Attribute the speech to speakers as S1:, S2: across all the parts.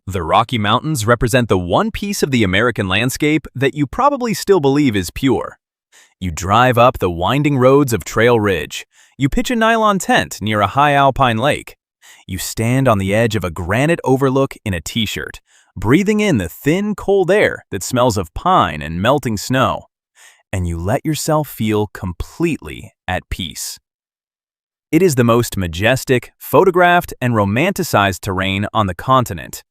S1: The Rocky Mountains represent the one piece of the American landscape that you probably still believe is pure. You drive up the winding roads of Trail Ridge. You pitch a nylon tent near a high alpine lake. You stand on the edge of a granite overlook in a t-shirt, breathing in the thin, cold air that smells of pine and melting snow. And you let yourself feel completely at peace. It is the most majestic, photographed, and romanticized terrain on the continent.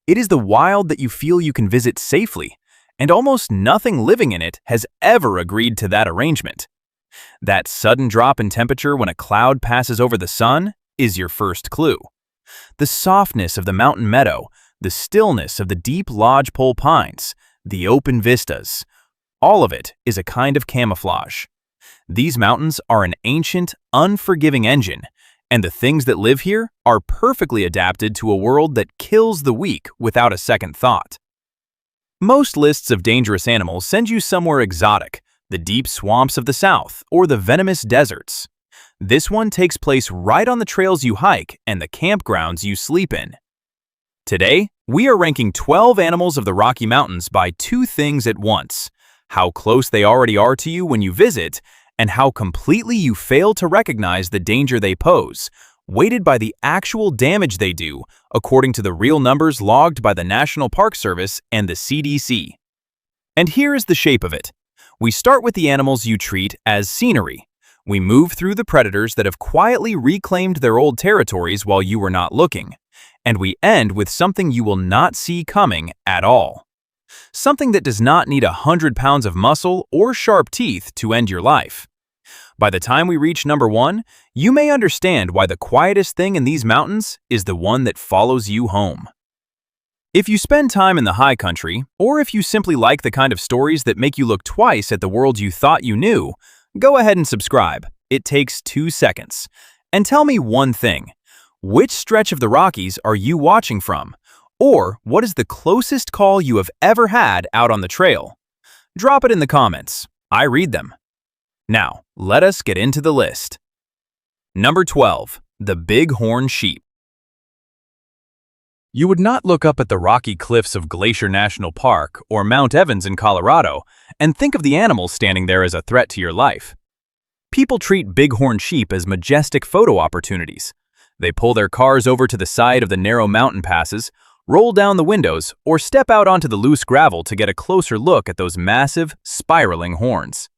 S1: It is the wild that you feel you can visit safely, and almost nothing living in it has ever agreed to that arrangement. That sudden drop in temperature when a cloud passes over the sun is your first clue. The softness of the mountain meadow, the stillness of the deep lodgepole pines, the open vistas, all of it is a kind of camouflage. These mountains are an ancient, unforgiving engine, and the things that live here are perfectly adapted to a world that kills the weak without a second thought. Most lists of dangerous animals send you somewhere exotic, the deep swamps of the south or the venomous deserts. This one takes place right on the trails you hike and the campgrounds you sleep in. Today, we are ranking 12 animals of the Rocky Mountains by two things at once: how close they already are to you when you visit, and how completely you fail to recognize the danger they pose, weighted by the actual damage they do, according to the real numbers logged by the National Park Service and the CDC. And here is the shape of it. We start with the animals you treat as scenery. We move through the predators that have quietly reclaimed their old territories while you were not looking. And we end with something you will not see coming at all. Something that does not need 100 pounds of muscle or sharp teeth to end your life. By the time we reach number 1, you may understand why the quietest thing in these mountains is the one that follows you home. If you spend time in the high country, or if you simply like the kind of stories that make you look twice at the world you thought you knew, go ahead and subscribe. It takes 2 seconds. And tell me one thing. Which stretch of the Rockies are you watching from? Or what is the closest call you have ever had out on the trail? Drop it in the comments. I read them. Now, let us get into the list. Number 12. The Bighorn Sheep. You would not look up at the rocky cliffs of Glacier National Park or Mount Evans in Colorado and think of the animals standing there as a threat to your life. People treat bighorn sheep as majestic photo opportunities. They pull their cars over to the side of the narrow mountain passes, roll down the windows, or step out onto the loose gravel to get a closer look at those massive, spiraling horns.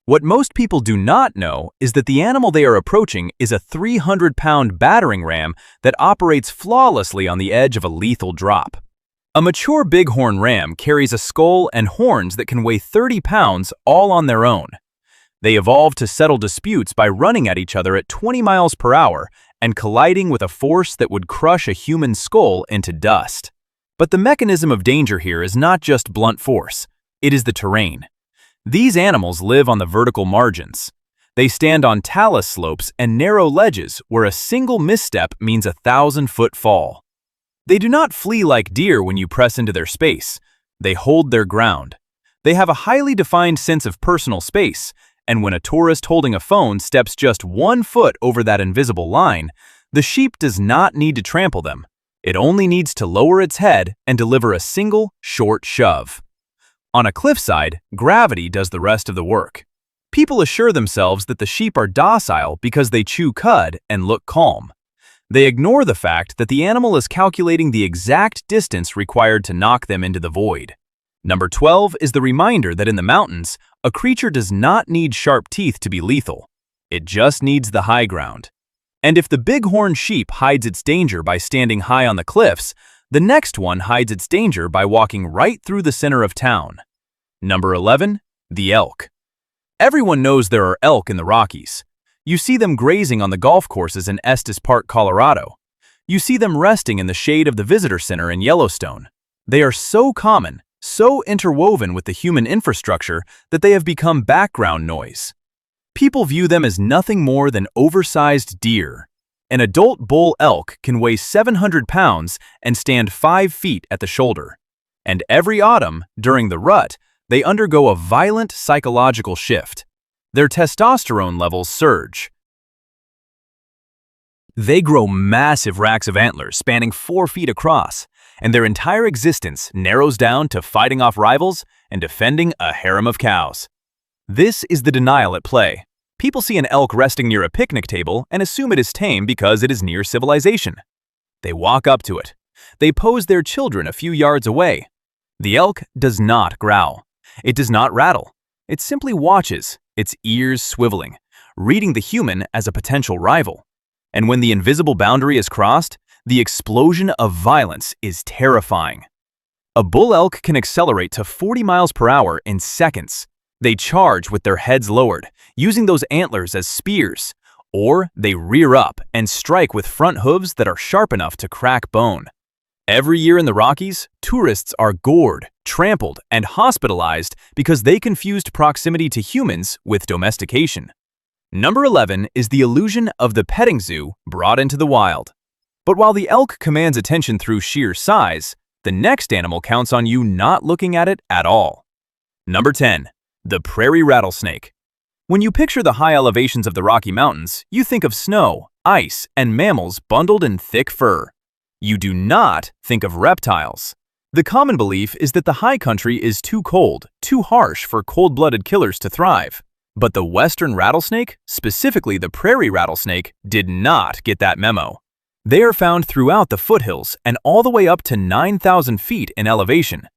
S1: What most people do not know is that the animal they are approaching is a 300-pound battering ram that operates flawlessly on the edge of a lethal drop. A mature bighorn ram carries a skull and horns that can weigh 30 pounds all on their own. They evolved to settle disputes by running at each other at 20 miles per hour and colliding with a force that would crush a human skull into dust. But the mechanism of danger here is not just blunt force, it is the terrain. These animals live on the vertical margins. They stand on talus slopes and narrow ledges where a single misstep means a 1,000-foot fall. They do not flee like deer when you press into their space. They hold their ground. They have a highly defined sense of personal space, and when a tourist holding a phone steps just 1 foot over that invisible line, the sheep does not need to trample them. It only needs to lower its head and deliver a single, short shove. On a cliffside, gravity does the rest of the work. People assure themselves that the sheep are docile because they chew cud and look calm. They ignore the fact that the animal is calculating the exact distance required to knock them into the void. Number 12 is the reminder that in the mountains, a creature does not need sharp teeth to be lethal. It just needs the high ground. And if the bighorn sheep hides its danger by standing high on the cliffs, the next one hides its danger by walking right through the center of town. Number 11. The elk. Everyone knows there are elk in the Rockies. You see them grazing on the golf courses in Estes Park, Colorado. You see them resting in the shade of the visitor center in Yellowstone. They are so common, so interwoven with the human infrastructure that they have become background noise. People view them as nothing more than oversized deer. An adult bull elk can weigh 700 pounds and stand 5 feet at the shoulder. And every autumn, during the rut, they undergo a violent psychological shift. Their testosterone levels surge. They grow massive racks of antlers spanning 4 feet across, and their entire existence narrows down to fighting off rivals and defending a harem of cows. This is the denial at play. People see an elk resting near a picnic table and assume it is tame because it is near civilization. They walk up to it. They pose their children a few yards away. The elk does not growl. It does not rattle. It simply watches, its ears swiveling, reading the human as a potential rival. And when the invisible boundary is crossed, the explosion of violence is terrifying. A bull elk can accelerate to 40 miles per hour in seconds. They charge with their heads lowered, using those antlers as spears, or they rear up and strike with front hooves that are sharp enough to crack bone. Every year in the Rockies, tourists are gored, trampled, and hospitalized because they confused proximity to humans with domestication. Number 11 is the illusion of the petting zoo brought into the wild. But while the elk commands attention through sheer size, the next animal counts on you not looking at it at all. Number 10. The prairie rattlesnake. When you picture the high elevations of the Rocky Mountains, you think of snow, ice, and mammals bundled in thick fur. You do not think of reptiles. The common belief is that the high country is too cold, too harsh for cold-blooded killers to thrive. But the western rattlesnake, specifically the prairie rattlesnake, did not get that memo. They are found throughout the foothills and all the way up to 9,000 feet in elevation.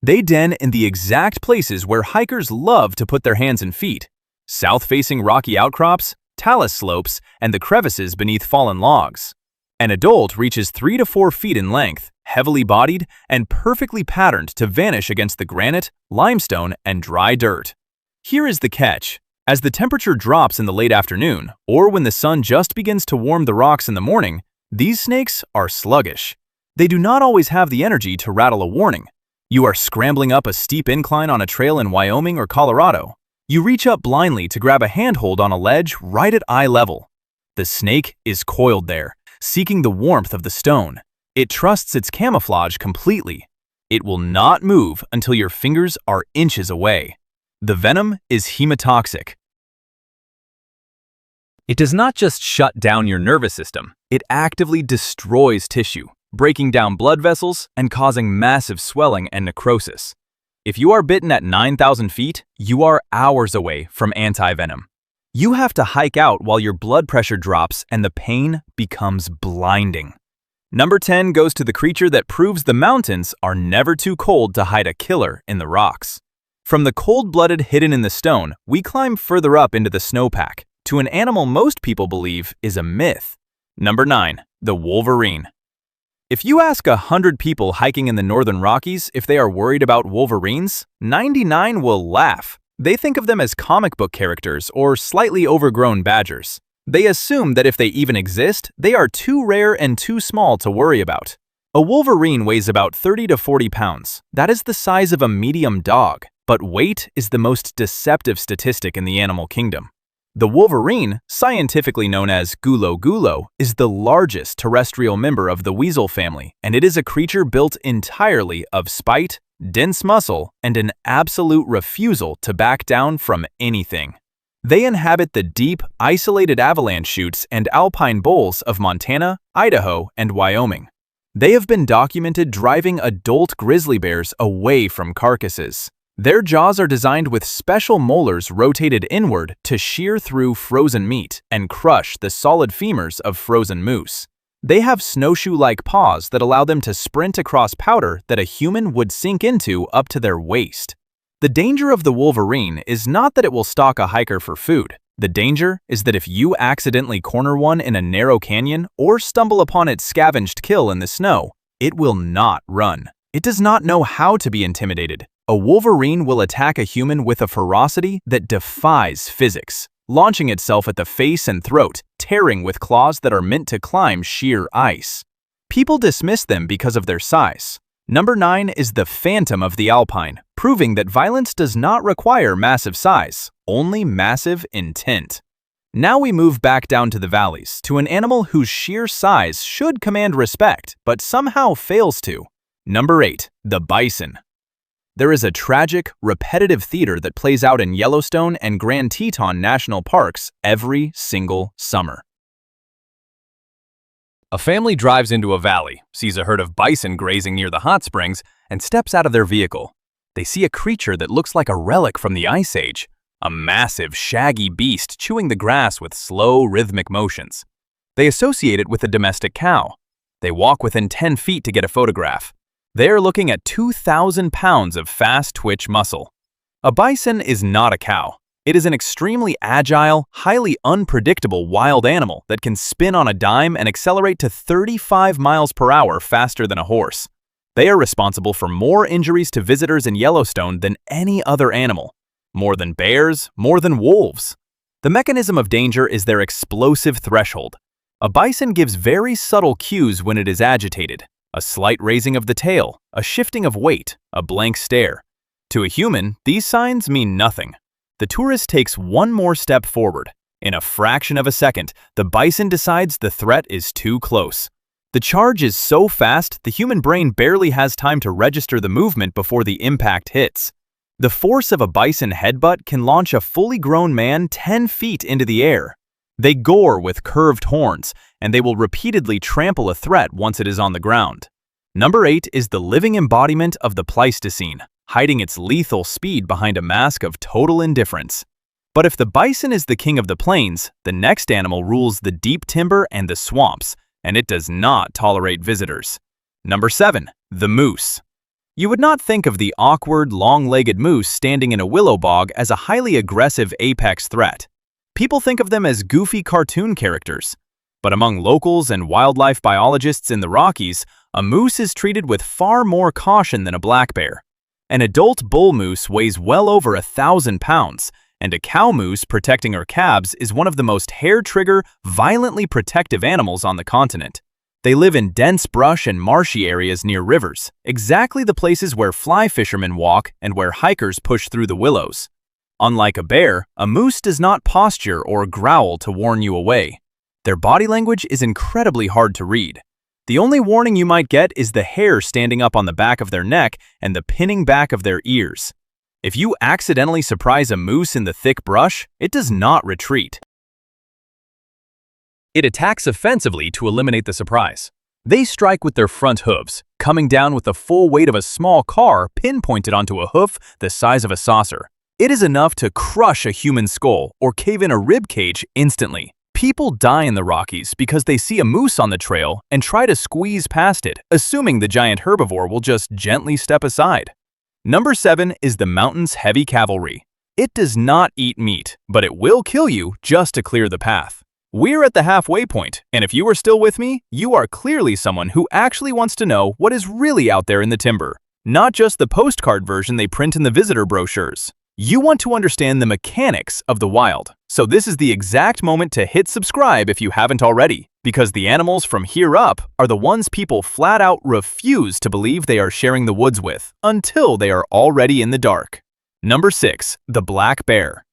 S1: They den in the exact places where hikers love to put their hands and feet: south-facing rocky outcrops, talus slopes, and the crevices beneath fallen logs. An adult reaches 3 to 4 feet in length, heavily bodied, and perfectly patterned to vanish against the granite, limestone, and dry dirt. Here is the catch. As the temperature drops in the late afternoon, or when the sun just begins to warm the rocks in the morning, these snakes are sluggish. They do not always have the energy to rattle a warning. You are scrambling up a steep incline on a trail in Wyoming or Colorado. You reach up blindly to grab a handhold on a ledge right at eye level. The snake is coiled there, seeking the warmth of the stone. It trusts its camouflage completely. It will not move until your fingers are inches away. The venom is hemotoxic. It does not just shut down your nervous system, it actively destroys tissue, breaking down blood vessels and causing massive swelling and necrosis. If you are bitten at 9,000 feet, you are hours away from anti-venom. You have to hike out while your blood pressure drops and the pain becomes blinding. Number 10 goes to the creature that proves the mountains are never too cold to hide a killer in the rocks. From the cold-blooded hidden in the stone, we climb further up into the snowpack, to an animal most people believe is a myth. Number 9. The Wolverine. If you ask 100 people hiking in the northern Rockies if they are worried about wolverines, 99 will laugh. They think of them as comic book characters or slightly overgrown badgers. They assume that if they even exist, they are too rare and too small to worry about. A wolverine weighs about 30 to 40 pounds. That is the size of a medium dog, but weight is the most deceptive statistic in the animal kingdom. The wolverine, scientifically known as gulo gulo, is the largest terrestrial member of the weasel family, and it is a creature built entirely of spite, dense muscle, and an absolute refusal to back down from anything. They inhabit the deep, isolated avalanche chutes and alpine bowls of Montana, Idaho, and Wyoming. They have been documented driving adult grizzly bears away from carcasses. Their jaws are designed with special molars rotated inward to shear through frozen meat and crush the solid femurs of frozen moose. They have snowshoe-like paws that allow them to sprint across powder that a human would sink into up to their waist. The danger of the wolverine is not that it will stalk a hiker for food. The danger is that if you accidentally corner one in a narrow canyon or stumble upon its scavenged kill in the snow, it will not run. It does not know how to be intimidated. A wolverine will attack a human with a ferocity that defies physics, launching itself at the face and throat, tearing with claws that are meant to climb sheer ice. People dismiss them because of their size. Number 9 is the Phantom of the Alpine, proving that violence does not require massive size, only massive intent. Now we move back down to the valleys, to an animal whose sheer size should command respect, but somehow fails to. Number 8. The Bison. There is a tragic, repetitive theater that plays out in Yellowstone and Grand Teton National Parks every single summer. A family drives into a valley, sees a herd of bison grazing near the hot springs, and steps out of their vehicle. They see a creature that looks like a relic from the Ice Age, a massive, shaggy beast chewing the grass with slow, rhythmic motions. They associate it with a domestic cow. They walk within 10 feet to get a photograph. They are looking at 2,000 pounds of fast-twitch muscle. A bison is not a cow. It is an extremely agile, highly unpredictable wild animal that can spin on a dime and accelerate to 35 miles per hour faster than a horse. They are responsible for more injuries to visitors in Yellowstone than any other animal. More than bears, more than wolves. The mechanism of danger is their explosive threshold. A bison gives very subtle cues when it is agitated. A slight raising of the tail, a shifting of weight, a blank stare. To a human, these signs mean nothing. The tourist takes one more step forward. In a fraction of a second, the bison decides the threat is too close. The charge is so fast, the human brain barely has time to register the movement before the impact hits. The force of a bison headbutt can launch a fully grown man 10 feet into the air. They gore with curved horns, and they will repeatedly trample a threat once it is on the ground. Number 8 is the living embodiment of the Pleistocene, hiding its lethal speed behind a mask of total indifference. But if the bison is the king of the plains, the next animal rules the deep timber and the swamps, and it does not tolerate visitors. Number 7, the moose. You would not think of the awkward, long-legged moose standing in a willow bog as a highly aggressive apex threat. People think of them as goofy cartoon characters. But among locals and wildlife biologists in the Rockies, a moose is treated with far more caution than a black bear. An adult bull moose weighs well over 1,000 pounds, and a cow moose protecting her calves is one of the most hair-trigger, violently protective animals on the continent. They live in dense brush and marshy areas near rivers, exactly the places where fly fishermen walk and where hikers push through the willows. Unlike a bear, a moose does not posture or growl to warn you away. Their body language is incredibly hard to read. The only warning you might get is the hair standing up on the back of their neck and the pinning back of their ears. If you accidentally surprise a moose in the thick brush, it does not retreat. It attacks offensively to eliminate the surprise. They strike with their front hooves, coming down with the full weight of a small car pinpointed onto a hoof the size of a saucer. It is enough to crush a human skull or cave in a rib cage instantly. People die in the Rockies because they see a moose on the trail and try to squeeze past it, assuming the giant herbivore will just gently step aside. Number 7 is the mountain's heavy cavalry. It does not eat meat, but it will kill you just to clear the path. We're at the halfway point, and if you are still with me, you are clearly someone who actually wants to know what is really out there in the timber, not just the postcard version they print in the visitor brochures. You want to understand the mechanics of the wild, so this is the exact moment to hit subscribe if you haven't already, because the animals from here up are the ones people flat out refuse to believe they are sharing the woods with, until they are already in the dark. Number 6, the black bear.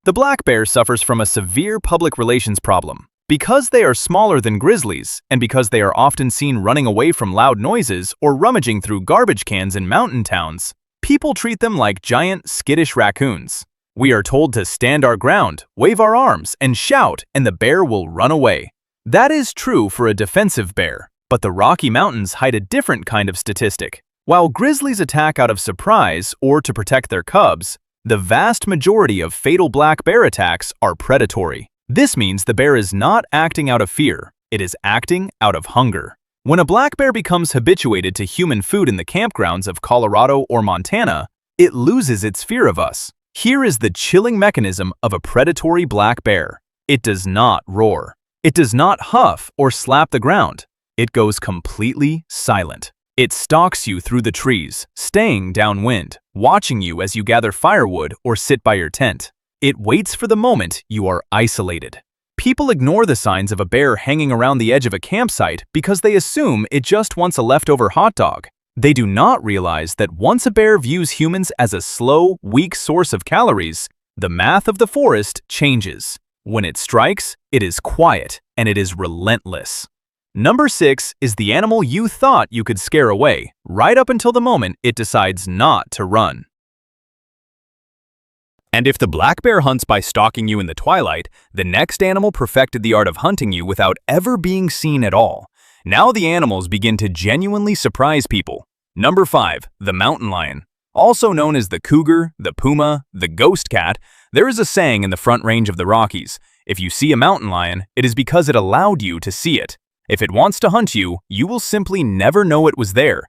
S1: The black bear suffers from a severe public relations problem. Because they are smaller than grizzlies, and because they are often seen running away from loud noises or rummaging through garbage cans in mountain towns, people treat them like giant, skittish raccoons. We are told to stand our ground, wave our arms, and shout, and the bear will run away. That is true for a defensive bear, but the Rocky Mountains hide a different kind of statistic. While grizzlies attack out of surprise or to protect their cubs, the vast majority of fatal black bear attacks are predatory. This means the bear is not acting out of fear, it is acting out of hunger. When a black bear becomes habituated to human food in the campgrounds of Colorado or Montana, it loses its fear of us. Here is the chilling mechanism of a predatory black bear. It does not roar. It does not huff or slap the ground. It goes completely silent. It stalks you through the trees, staying downwind, watching you as you gather firewood or sit by your tent. It waits for the moment you are isolated. People ignore the signs of a bear hanging around the edge of a campsite because they assume it just wants a leftover hot dog. They do not realize that once a bear views humans as a slow, weak source of calories, the math of the forest changes. When it strikes, it is quiet and it is relentless. Number 6 is the animal you thought you could scare away, right up until the moment it decides not to run. And if the black bear hunts by stalking you in the twilight, the next animal perfected the art of hunting you without ever being seen at all. Now the animals begin to genuinely surprise people. Number 5. The mountain lion. Also known as the cougar, the puma, the ghost cat, there is a saying in the Front Range of the Rockies: if you see a mountain lion, it is because it allowed you to see it. If it wants to hunt you, you will simply never know it was there.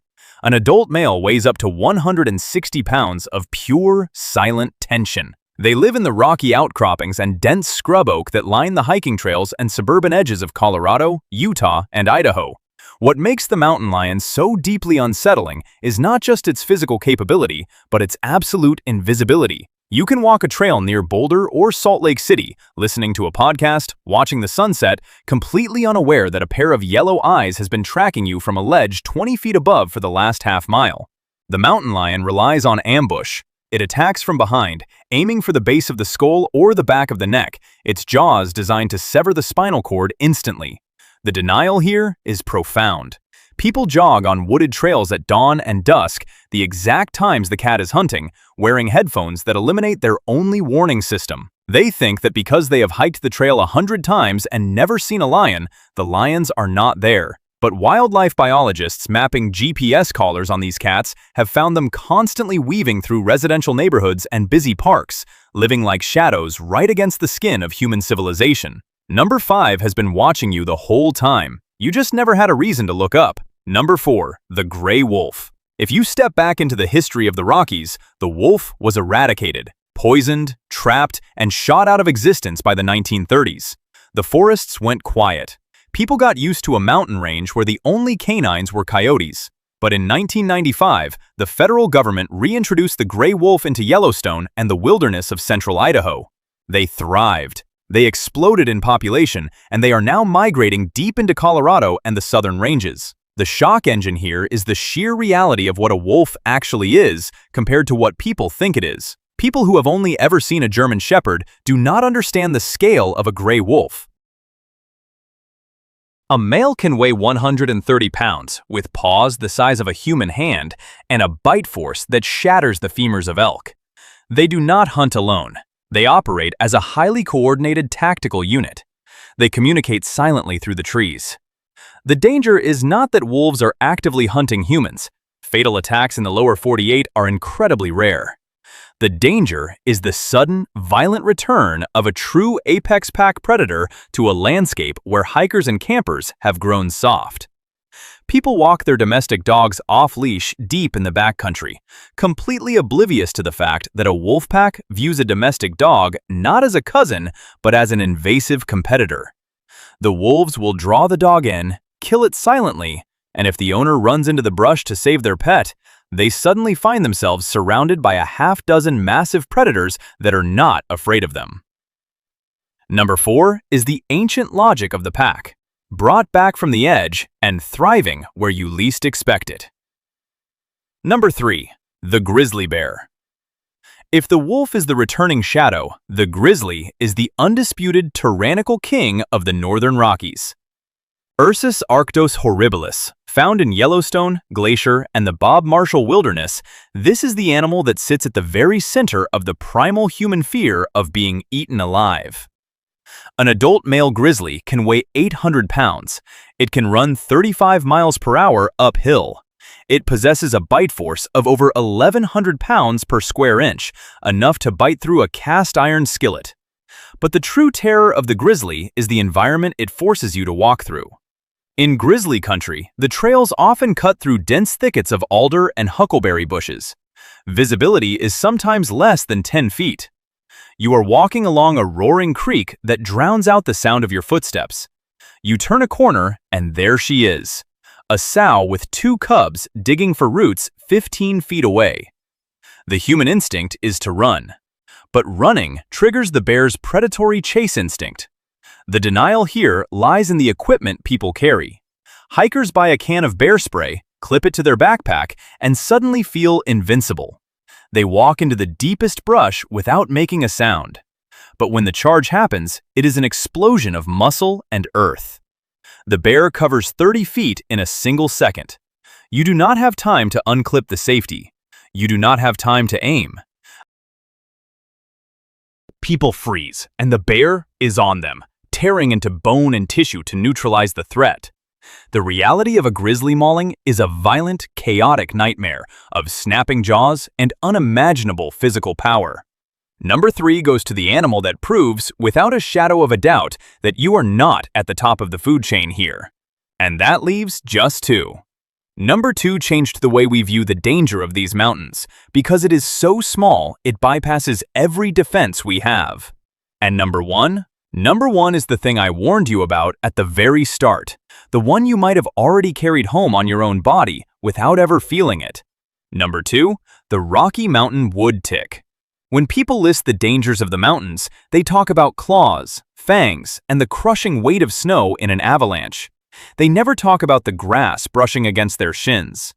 S1: An adult male weighs up to 160 pounds of pure, silent tension. They live in the rocky outcroppings and dense scrub oak that line the hiking trails and suburban edges of Colorado, Utah, and Idaho. What makes the mountain lion so deeply unsettling is not just its physical capability, but its absolute invisibility. You can walk a trail near Boulder or Salt Lake City, listening to a podcast, watching the sunset, completely unaware that a pair of yellow eyes has been tracking you from a ledge 20 feet above for the last half mile. The mountain lion relies on ambush. It attacks from behind, aiming for the base of the skull or the back of the neck, its jaws designed to sever the spinal cord instantly. The denial here is profound. People jog on wooded trails at dawn and dusk, the exact times the cat is hunting, wearing headphones that eliminate their only warning system. They think that because they have hiked the trail 100 times and never seen a lion, the lions are not there. But wildlife biologists mapping GPS collars on these cats have found them constantly weaving through residential neighborhoods and busy parks, living like shadows right against the skin of human civilization. Number 5 has been watching you the whole time. You just never had a reason to look up. Number 4. The gray wolf. If you step back into the history of the Rockies, the wolf was eradicated, poisoned, trapped, and shot out of existence by the 1930s. The forests went quiet. People got used to a mountain range where the only canines were coyotes. But in 1995, the federal government reintroduced the gray wolf into Yellowstone and the wilderness of central Idaho. They thrived. They exploded in population, and they are now migrating deep into Colorado and the southern ranges. The shock engine here is the sheer reality of what a wolf actually is compared to what people think it is. People who have only ever seen a German Shepherd do not understand the scale of a gray wolf. A male can weigh 130 pounds, with paws the size of a human hand and a bite force that shatters the femurs of elk. They do not hunt alone. They operate as a highly coordinated tactical unit. They communicate silently through the trees. The danger is not that wolves are actively hunting humans. Fatal attacks in the lower 48 are incredibly rare. The danger is the sudden, violent return of a true apex pack predator to a landscape where hikers and campers have grown soft. People walk their domestic dogs off-leash deep in the backcountry, completely oblivious to the fact that a wolf pack views a domestic dog not as a cousin, but as an invasive competitor. The wolves will draw the dog in, kill it silently, and if the owner runs into the brush to save their pet, they suddenly find themselves surrounded by a half-dozen massive predators that are not afraid of them. Number 4 is the ancient logic of the pack. Brought back from the edge and thriving where you least expect it. Number 3. The grizzly bear. If the wolf is the returning shadow, the grizzly is the undisputed tyrannical king of the northern Rockies. Ursus arctos horribilis, found in Yellowstone, Glacier, and the Bob Marshall Wilderness, this is the animal that sits at the very center of the primal human fear of being eaten alive. An adult male grizzly can weigh 800 pounds. It can run 35 miles per hour uphill. It possesses a bite force of over 1,100 pounds per square inch, enough to bite through a cast iron skillet. But the true terror of the grizzly is the environment it forces you to walk through. In grizzly country, the trails often cut through dense thickets of alder and huckleberry bushes. Visibility is sometimes less than 10 feet. You are walking along a roaring creek that drowns out the sound of your footsteps. You turn a corner, and there she is, a sow with 2 cubs digging for roots 15 feet away. The human instinct is to run, but running triggers the bear's predatory chase instinct. The denial here lies in the equipment people carry. Hikers buy a can of bear spray, clip it to their backpack, and suddenly feel invincible. They walk into the deepest brush without making a sound. But when the charge happens, it is an explosion of muscle and earth. The bear covers 30 feet in a single second. You do not have time to unclip the safety. You do not have time to aim. People freeze, and the bear is on them, tearing into bone and tissue to neutralize the threat. The reality of a grizzly mauling is a violent, chaotic nightmare of snapping jaws and unimaginable physical power. Number 3 goes to the animal that proves, without a shadow of a doubt, that you are not at the top of the food chain here. And that leaves just 2. Number 2 changed the way we view the danger of these mountains, because it is so small it bypasses every defense we have. And number 1 is the thing I warned you about at the very start, the one you might have already carried home on your own body without ever feeling it. Number 2, the Rocky Mountain wood tick. When people list the dangers of the mountains, they talk about claws, fangs, and the crushing weight of snow in an avalanche. They never talk about the grass brushing against their shins.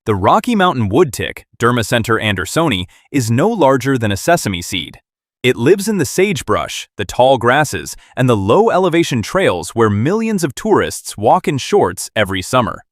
S1: The Rocky Mountain wood tick, Dermacentor andersoni, is no larger than a sesame seed. It lives in the sagebrush, the tall grasses, and the low-elevation trails where millions of tourists walk in shorts every summer.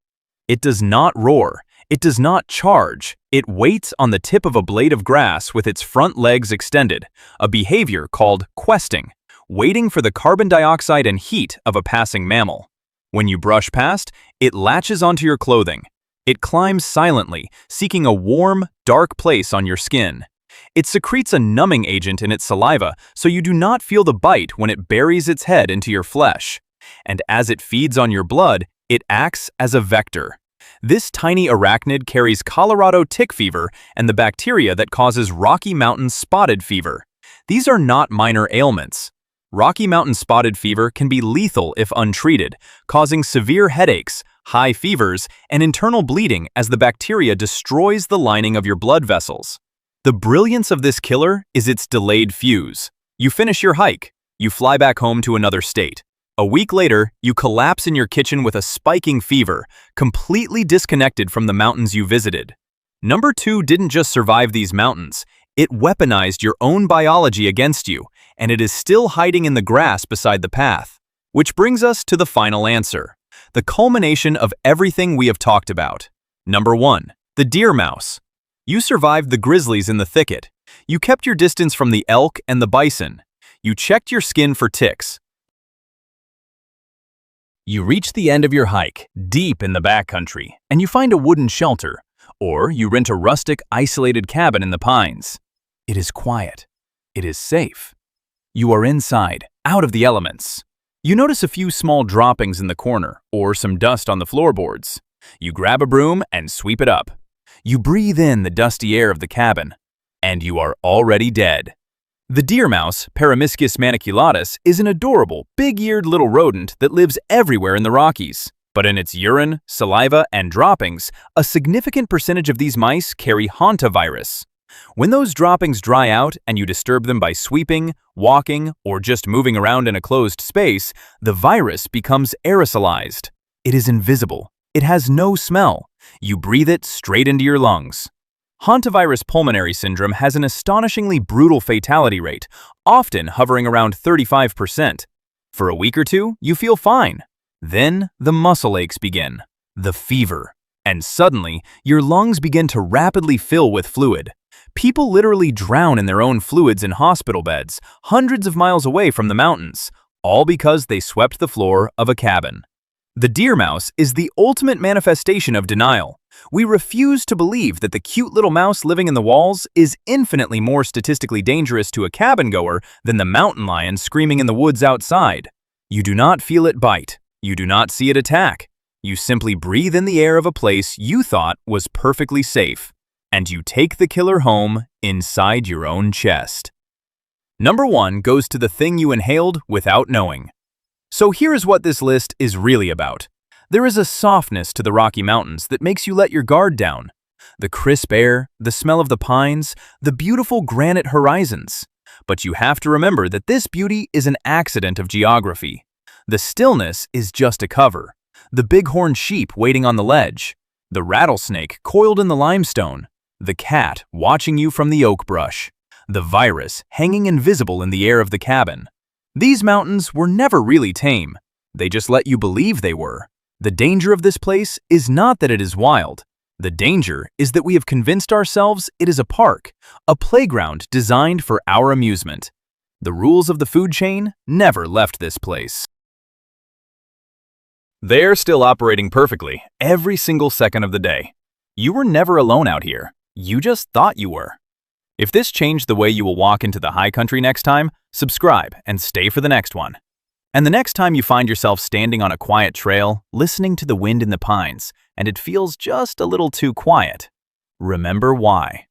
S1: It does not roar. It does not charge. It waits on the tip of a blade of grass with its front legs extended, a behavior called questing, waiting for the carbon dioxide and heat of a passing mammal. When you brush past, it latches onto your clothing. It climbs silently, seeking a warm, dark place on your skin. It secretes a numbing agent in its saliva so you do not feel the bite when it buries its head into your flesh. And as it feeds on your blood, it acts as a vector. This tiny arachnid carries Colorado tick fever and the bacteria that causes Rocky Mountain spotted fever. These are not minor ailments. Rocky Mountain spotted fever can be lethal if untreated, causing severe headaches, high fevers, and internal bleeding as the bacteria destroys the lining of your blood vessels. The brilliance of this killer is its delayed fuse. You finish your hike. You fly back home to another state. A week later, you collapse in your kitchen with a spiking fever, completely disconnected from the mountains you visited. Number 2 didn't just survive these mountains. It weaponized your own biology against you, and it is still hiding in the grass beside the path. Which brings us to the final answer, the culmination of everything we have talked about. Number 1, the deer mouse. You survived the grizzlies in the thicket. You kept your distance from the elk and the bison. You checked your skin for ticks. You reach the end of your hike, deep in the backcountry, and you find a wooden shelter, or you rent a rustic, isolated cabin in the pines. It is quiet. It is safe. You are inside, out of the elements. You notice a few small droppings in the corner, or some dust on the floorboards. You grab a broom and sweep it up. You breathe in the dusty air of the cabin, and you are already dead. The deer mouse, Paramyscus maniculatus, is an adorable, big-eared little rodent that lives everywhere in the Rockies. But in its urine, saliva, and droppings, a significant percentage of these mice carry Hantavirus. When those droppings dry out and you disturb them by sweeping, walking, or just moving around in a closed space, the virus becomes aerosolized. It is invisible. It has no smell. You breathe it straight into your lungs. Hantavirus pulmonary syndrome has an astonishingly brutal fatality rate, often hovering around 35%. For a week or two, you feel fine. Then the muscle aches begin, the fever, and suddenly your lungs begin to rapidly fill with fluid. People literally drown in their own fluids in hospital beds, hundreds of miles away from the mountains, all because they swept the floor of a cabin. The deer mouse is the ultimate manifestation of denial. We refuse to believe that the cute little mouse living in the walls is infinitely more statistically dangerous to a cabin goer than the mountain lion screaming in the woods outside. You do not feel it bite. You do not see it attack. You simply breathe in the air of a place you thought was perfectly safe, and you take the killer home inside your own chest. Number 1 goes to the thing you inhaled without knowing. So here is what this list is really about. There is a softness to the Rocky Mountains that makes you let your guard down. The crisp air, the smell of the pines, the beautiful granite horizons. But you have to remember that this beauty is an accident of geography. The stillness is just a cover. The bighorn sheep waiting on the ledge. The rattlesnake coiled in the limestone. The cat watching you from the oak brush. The virus hanging invisible in the air of the cabin. These mountains were never really tame. They just let you believe they were. The danger of this place is not that it is wild. The danger is that we have convinced ourselves it is a park, a playground designed for our amusement. The rules of the food chain never left this place. They're still operating perfectly, every single second of the day. You were never alone out here. You just thought you were. If this changed the way you will walk into the high country next time, subscribe and stay for the next one. And the next time you find yourself standing on a quiet trail, listening to the wind in the pines, and it feels just a little too quiet, remember why.